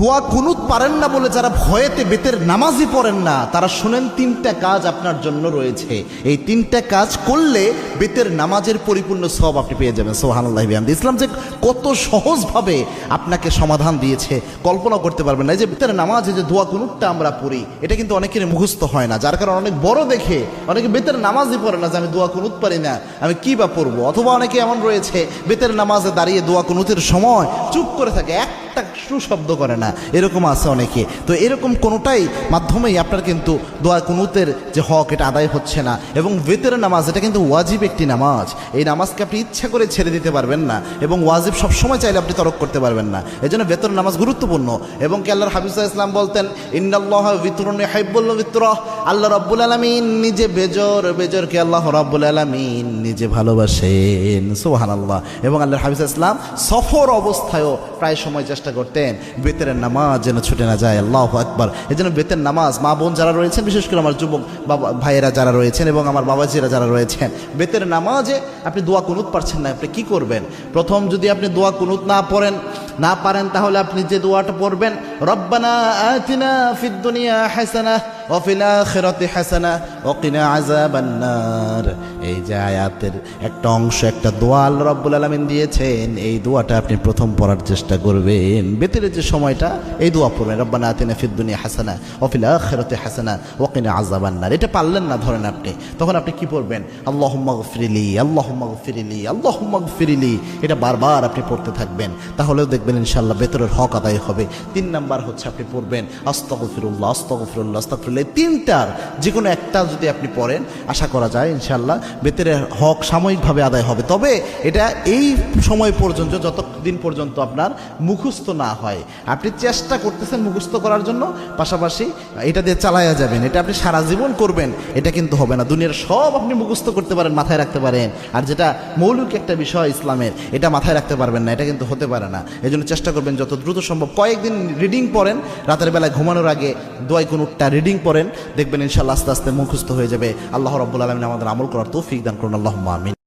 দোয়া কুনুত পারেন না বলে যারা ভয়েতে বেতের নামাজই পড়েন না, তারা শুনেন তিনটা কাজ আপনার জন্য রয়েছে। এই তিনটা কাজ করলে বেতের নামাজের পরিপূর্ণ সওয়াব আপনি পেয়ে যাবেন। সুবহানাল্লাহি বিহামদিহি। ইসলাম যে কত সহজভাবে আপনাকে সমাধান দিয়েছে কল্পনা করতে পারবেন না। এই যে বেতের নামাজে যে দোয়া কুনুতটা আমরা পড়ি, এটা কিন্তু অনেকের মুখস্থ হয় না, যার কারণে অনেক বড় দেখে অনেকে বেতের নামাজই পড়ে না যে আমি দোয়া কুনুত পারি না, আমি কি বা পড়বো। অথবা অনেকে এমন রয়েছে বেতের নামাজে দাঁড়িয়ে দোয়া কুনুতের সময় চুপ করে থাকে, একটা শব্দ করে না, এরকম আছে অনেকে। তো এরকম কোনোটাই মাধ্যমেই আপনার কিন্তু দোয়া কুনুতের যে হক এটা আদায় হচ্ছে না। এবং বেতের নামাজ এটা কিন্তু ওয়াজিব একটি নামাজ, এই নামাজকে আপনি ইচ্ছা করে ছেড়ে দিতে পারবেন না, এবং ওয়াজিব সবসময় চাইলে আপনি তরক করতে পারবেন না। এই জন্য বেতের নামাজ গুরুত্বপূর্ণ। এবং কি আল্লাহর হাবিব সাল্লাল্লাহু আলাইহি ওয়াসাল্লাম বলতেন, ইন্নাল্লাহা বিতরুন ইউহিব্বুল বিতরা, আল্লাহ রাব্বুল আলামিন নিজে বেজরকে আল্লাহ রাব্বুল আলামিন নিজে ভালোবাসেন। সুবহানাল্লাহ। এবং আল্লাহর হাবিব সাল্লাল্লাহু আলাইহি ওয়াসাল্লাম সফর অবস্থায়ও প্রায় সময় চেষ্টা করতেন বেতের নামাজ যেন ছুটে না যায়। আল্লাহু আকবার। এই জন্য বেতের নামাজ মা বোন যারা রয়েছেন, বিশেষ করে আমার যুবক বাবা ভাইয়েরা যারা রয়েছেন এবং আমার বাবাজিরা যারা রয়েছেন, বেতের নামাজে আপনি দোয়া কুনুত পারছেন না, আপনি কি করবেন? প্রথম যদি আপনি দোয়া কুনুত না পারেন তাহলে আপনি যে দোয়াটা পড়বেন, রব্বানা আতিনা ফিদ দুনিয়া হাসানাহ ওয়া ফিল আখিরাতি হাসানাহ ওয়া কিনা আযাবান নার। এই যে আয়াতের একটা অংশ, একটা দোয়া আল্লাহ রাব্বুল আলামিন দিয়েছেন, এই দোয়াটা আপনি প্রথম পড়ার চেষ্টা করবেন। বেতের যে সময়টা এই দোয়া পড়বেন, রব্বানা আতিনা ফিদ দুনিয়া হাসানাহ ওয়া ফিল আখিরাতি হাসানাহ ওয়া কিনা আযাবান নার। এটা পারলেন না ধরেন আপনি, তখন আপনি কি পড়বেন? আল্লাহুম্মা গফিরলি, আল্লাহুম্মা গফিরলি, আল্লাহুম্মা গফিরলি। এটা বারবার আপনি পড়তে থাকবেন, তাহলেও দেখবেন ইনশাআল্লাহ বেতরের হক আদায় হবে। 3 নাম্বার হচ্ছে আপনি পড়বেন আস্তাগফিরুল্লাহ, আস্তাগফিরুল্লাহ, আস্তাগফিরুল্লাহ। তিনটার যে কোনো একটা যদি আপনি পড়েন, আশা করা যায় ইনশাআল্লাহ বেতরের হক সাময়িকভাবে আদায় হবে। তবে এটা এই সময় পর্যন্ত, যতদিন পর্যন্ত আপনার মুখস্থ না হয়। আপনি চেষ্টা করতেছেন মুখস্থ করার জন্য, পাশাপাশি এটা দিয়ে চালায়া যাবেন। এটা আপনি সারা জীবন করবেন, এটা কিন্তু হবে না। দুনিয়ার সব আপনি মুখস্থ করতে পারেন, মাথায় রাখতে পারেন, আর যেটা মৌলিক একটা বিষয় ইসলামের, এটা মাথায় রাখতে পারবেন না, এটা কিন্তু হতে পারে না। এই জন্য চেষ্টা করবেন যত দ্রুত সম্ভব কয়েকদিন রিডিং পড়েন, রাতের বেলায় ঘুমানোর আগে দোয়া কুনুতটা রিডিং পড়েন, দেখবেন ইনশাআল্লাহ আস্তে আস্তে মুখস্থ হয়ে যাবে। আল্লাহ রাব্বুল আলামিন আমাদের আমল করার তৌফিক দান করুন। আল্লাহুম্মা আমিন।